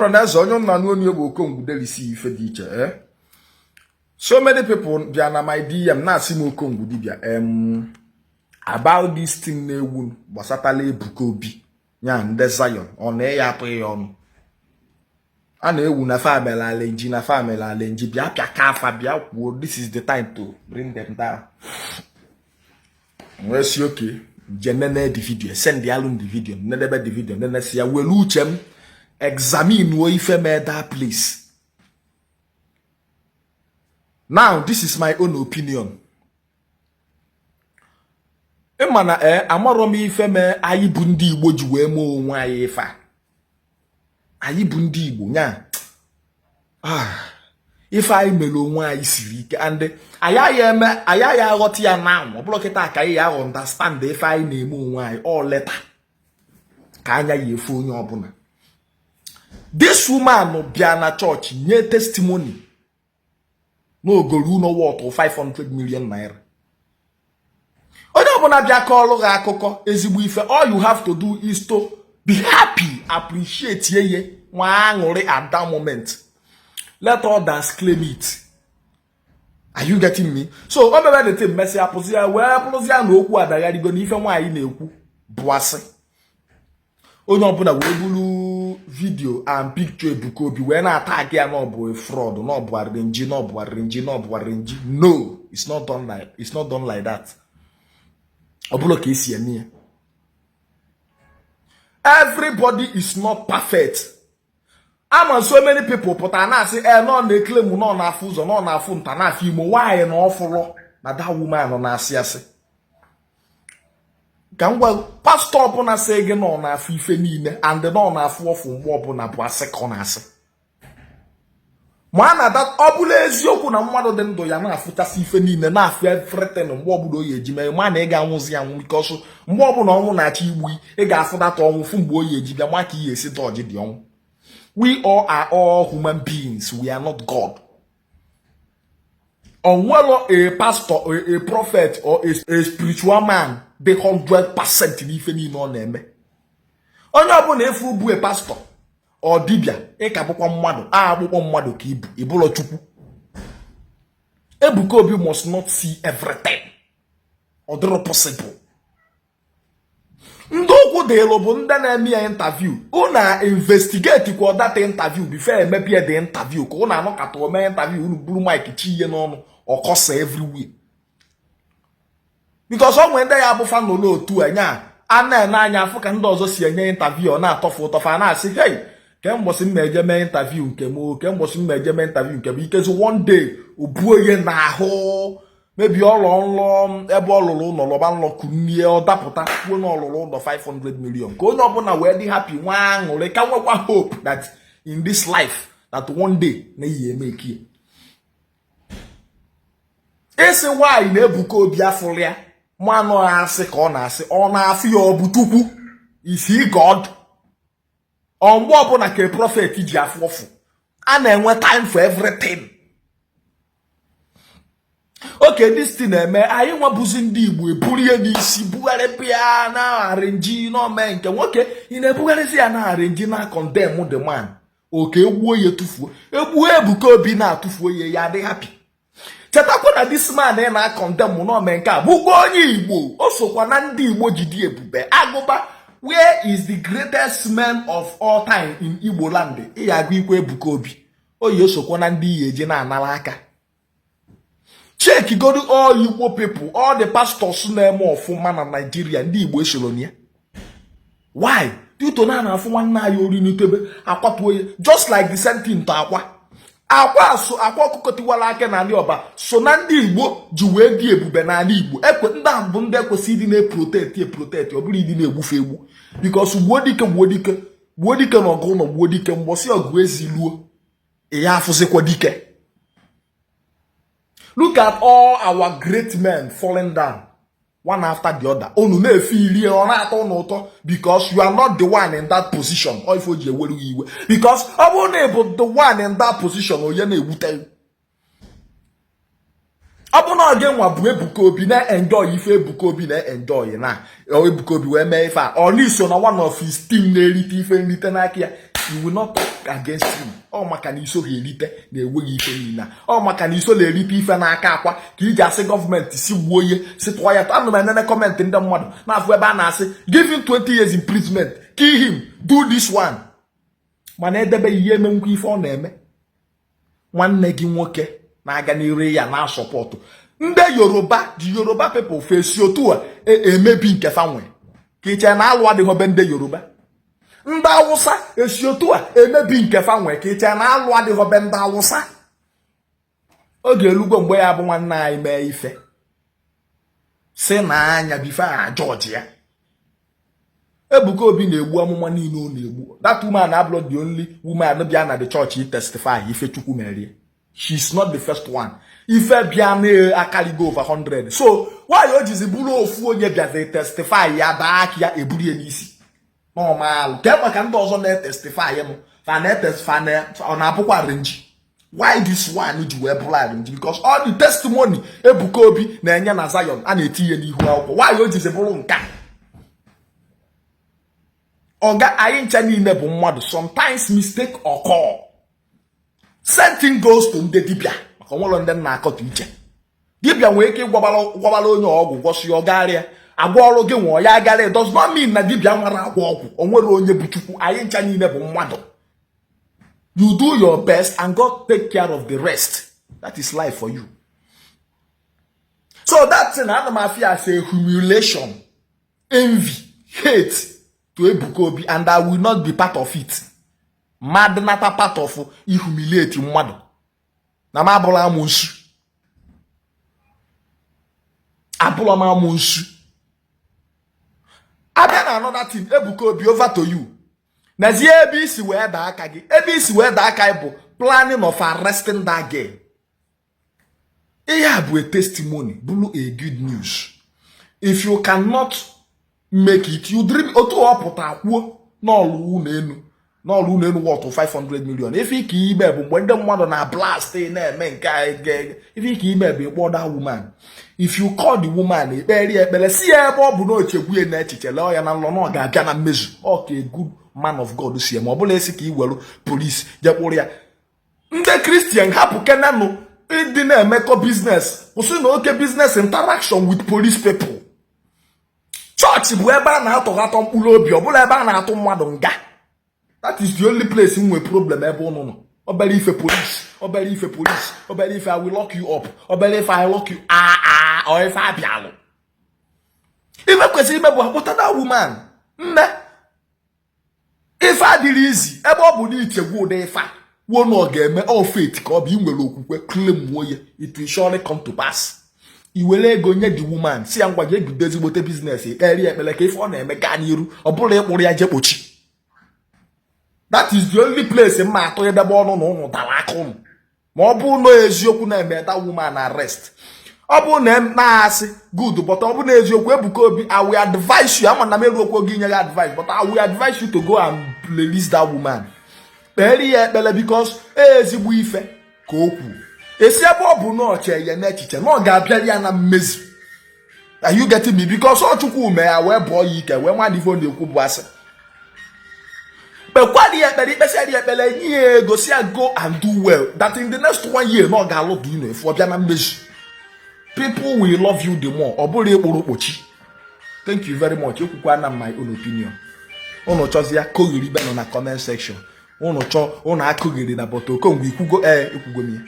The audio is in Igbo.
Reverend as onye na no ni Okongwu delisi ife di iche so many people bia na my DM na asi m Okongwu Dibia about this thing na-ewu gbasatala Ebuka Obi nya nde Zion ọ na ya atụ ya ọnụ a na-ewu na family alenji na family alenji bia pia ka afa bia kwuo this is the time to bring them down. We see okay jenene the video send the alum the video nedebe the video nene si ya welu uchem examine wo ife me that place. Now this is my own opinion. Emana amaro mi ife me ayi bu ndi Igbo ji we mo onwe ayi ife ayi bu ndi Igbo nya ife ayi melo onwe ayi siri ike and aya aghọta ya now obolo kita ka ya understand ife ayi na-eme onwe ayi all later ka anya ya efe onye obuna. This woman bia na church nye testimony no goru no worth 500 million naira. Onye obuna bia call ga akụkọ ezigbo ife, all you have to do is to be happy, appreciate ye nwa aṅụrị at that moment. Let others claim it. Are you getting me? So o mebe the thing messy apụzia we apụzia na okwu adagarigo na ife nwaanyị na-ekwu bụ asị. Onye obuna we bulu video and picture Ebuka Obi we na attack ya no bụ fraud, no bụ arrange, no bụ arrange, no bụ arrange. No, it's not done like that. Obulo ka esi eme. Everybody is not perfect. I'm so many people put na say no na claim no na afu zo no na afu nta na afi mo why no ofolo na that woman no na asiase. Gangwa pastor bụ na say gị no na afu ife niile and no na afu ofu mgbe ọbụla bụ ase ka na ase. Mana that obula eziokwu na mmadụ dị ndụ ya na afụchasị ife niile na afụ everything mgbe ọbụla oyi eji mee ma na ị ga-anwụzi anwụ because mgbe ọbụla ọnwụ na-achọ igbu ị ga-afụ data ọnwụ fụ mgbe oyi eji bịa ma ka ihe esi dọji dị ọnwụ. We all are all human beings, we are not God. Onwelo a pastor or a prophet or a spiritual man the 100% n'ife niile ọ na-eme. Onye ọbụla efu bụ a pastor or dibia e ka bụkwa mmadụ agbụkpọ mmadụ ka ibu ibụlọ chukwu. Ebuka Obi must not see everything. Ọ dịrọ possible. Ndị okwu dị elu bụ ndị na-eme ya interview. Una investigate kwa that interview before emebie the interview ka una anọkata ome interview unu buru mic chi ihe n'ọnụ ọkọsa everywhere. Because ọ nwere ndị ya bụ fan n'otu anya a na-ene anya afụ ka ndị ọzọ si enye interview ọ na-atọfu ụtọfa na-asị hey kemgbosi m na-eje mee interview nke m kemgbosi m na-eje mee interview nke m ikezu one day obuo ihe n'ahụ maybe ọlọ nlọ ebe ọlụlụ ụlọ lọba nlọ kunie ọ dapụta kwuo na ọlụlụ ụlọ 500 million ka onye ọbụla wee dị happy nwa aṅụrị ka nwekwa hope that in this life that one day na ihe emeke isi nwaanyị na Ebuka Obi afụrụ ya mmanụ asị ka ọ na-asị ọ na-afụ ya ọ bụ Chukwu is he God? Mgbe ọbụla ka prophet ji afụ ọfụ a na-enwe time for everything. Okay, this thing eme anyị nwabuzi ndị Igbo eburu ihe n'isi bugharị pịa na arrange no mee nke nwoke ị na-ebugharịzi ya na arrange na condemn the man oke egbuo ya tufuo egbuo Ebuka Obi na-atụfuo ya dị happy. Chetakwa na this man na condemn no mee nke a bụkwa onye Igbo o sokwa na ndị Igbo jidi ebube agụba. Where is the greatest man of all time in Igbo land? Ịya agụ ikwe Ebuka Obi oyi osokwa na ndị ihe eje na-anara aka. Check go to all Igbo people, all the pastors na-eme ọfụma na Nigeria ndị Igbo esoro ya. Why? Due to na afụ nwanne anyị ori n'itebe akwatuo ya just like the same thing to akwa ọkụkọ tiwara aka na ndị ọba so na ndị Igbo ji wee dị ebube na ndị Igbo ekwe ndị ahụ bụ ndị ekwesị ịdị na-protect ọ bụrụ ịdị na-egbufe egbu because gbuo dike na ọgụ ụlọ gbuo dike mgbọsị ọgụ ezi luo ya afụzikwa dike. Look at all our great men falling down one after the other. Onu na-efili ọ na-atọ n'ụtọ because you are not the one in that position. Or if you were iwe because ọ bụrụ na ịbụ the one in that position onye na-ewute. Ọ bụ na oge nwa bụ Ebuka Obi na-enjoy ife Ebuka Obi na-enjoy na Ebuka Obi wee mee ife a ọ n'iso na one of his team na-erite ife nrite n'aka ya you will not talk against him. Oh, maka na iso ga-erite na enweghị ife niile. Oh, maka na iso na-erite ife n'aka akwa ka iji asị gọọmenti si gbuo ihe si tụọ ya. Anụ m enene kọmentị ndị mmadụ na-afụ ebe a na-asị give him 20 years imprisonment, kill him, do this one. Mana edebe ihe emenwukwa ife ọ na-eme. Nwanne gị nwoke na-aga n'ire ya na sọpọtụ. Ndị Yoruba, the Yoruba people face otu a emebi nke fanwe. Ka iche na alụ adịghị be ndị Yoruba. Ndị Awụsa esi otu a emebi nke fanwe ka iche na alụ adịghị be ndị Awụsa. Oge elugo mgbe ya bụ nwanne anyị mee ife. Si na anya bife a George ya. Ebuka Obi na-egbu amụma niile ọ na-egbu. That woman abroad the only woman bịa na the church testify ife Chukwu merie. She's not the first one. Ife bịa na akaligo over 100. So why o jizi bụrụ ofu onye bịa testify ya daa aka ya eburie n'isi. Normal. Ke maka ndị ọzọ na-testify m. Fa na-testify na ọ na-abụkwa arrange. Why this one ji wee bụrụ arrange? Because all the testimony Ebuka Obi na-enye na Zion a na-etinye n'ihu akwụkwọ. Why o jizi bụrụ nka? Oga anyị ncha niile bụ mmadụ. Sometimes mistake occur. Same thing goes to ndị dibia. Maka onwere ndị na-akọta iche. Dibia nwere ike gwabala onye ọgwụ gwọsi ọgarịa. Agwa ọrụ gị nwe ya agara. It does not mean na dibia nwere agwa ọgwụ. Onwere onye bụ Chukwu. Anyị ncha niile bụ mmadụ. You do your best and God take care of the rest. That is life for you. So that's an animafia as a humiliation, envy, hate to Ebuka Obi, and I will not be part of it. Mad nata part of humiliate mmadụ. Na ma abụla amonsu. Abụla m amonsu. Abịa na another thing, Ebuka Obi, over to you. Nazie ebe isi wee daa aka gị. Ebe isi wee daa aka bụ planning of arresting that girl. Ihe bụ a testimony, bụrụ a good news. If you cannot make it, you dream otu ọpụta kwuo n'ọlụ n'enu. N'ọlụ n'enu worth 500 million. Ife ike ime bụ mgbe ndị mmadụ na blast na-eme nke ife ike ime bụ ịkpọ that woman. If you call the woman ekpere si ya ebe ọ bụ na ochegbuye na echiche lee ya na nlọ na ọ ga-abịa na mmezu. Okay, good man of God si ya ma ọ bụla esi ka i were police jekpụrụ ya. Ndị Christian hapụ kenanụ ịdị na-emekọ business. Kwụsị na oke business interaction with police people. Church bụ ebe a na-atọgatọ mkpụrụ obi, ọ bụla ebe a na-atụ mmadụ nga. That is the only place nwe problem ebe ụnụ nọ. Obere ife police, obere ife police, obere ife I will lock you up, obere ife I lock you or ife abịalụ. Ife kwesịrị ime bụ akpọta that woman. Nne ife adịrị izi ebe ọ bụ na ichegbu ụdị ife a wuo na ọ ga-eme all faith ka ọ bụ inwere okwukwe claim onye it will surely come to pass. Iwere ego nye the woman si ya ngwa gị ebido ezigbote business ekpere ekpere ka ife ọ na-eme gaa n'iru ọ bụrụ ịkpụrụ ya je kpochi. That is the only place mma atụ edebe ọnụ na ụnụ dara aka ụnụ. Ma ọ bụ na eziokwu na-eme that woman arrest. Ọ bụ na-asị good but ọ bụ na eziokwu Ebuka Obi I will advise you, ama na meru okwu gị nye advice, but I will advise you to go and release that woman. Kpere ya ekpere because ezigbo ife ka o kwuru. Esi ebe ọ bụ na ọche ya n'echiche na ọ ga-abịa ya na mmezu. Are you getting me? Because ọ Chukwu mee ya wee bụọ ya ike wee nwa dị ife na-ekwu bụ asị. Bekwadi ekpere ikpesari ekpere nye ego si ya go and do well. That in the next 1 year na ọ ga-alụ dị ino efu ọbịa na mmezu. People will love you the more. Ọ bụrụ ekporo okpochi. Thank you very much. Ekwukwa na my own opinion. Unu chọzi ya koghiri be nọ na comment section. Unu chọ unu akụghiri na but Okongwu ikwugo ikwugo m ya.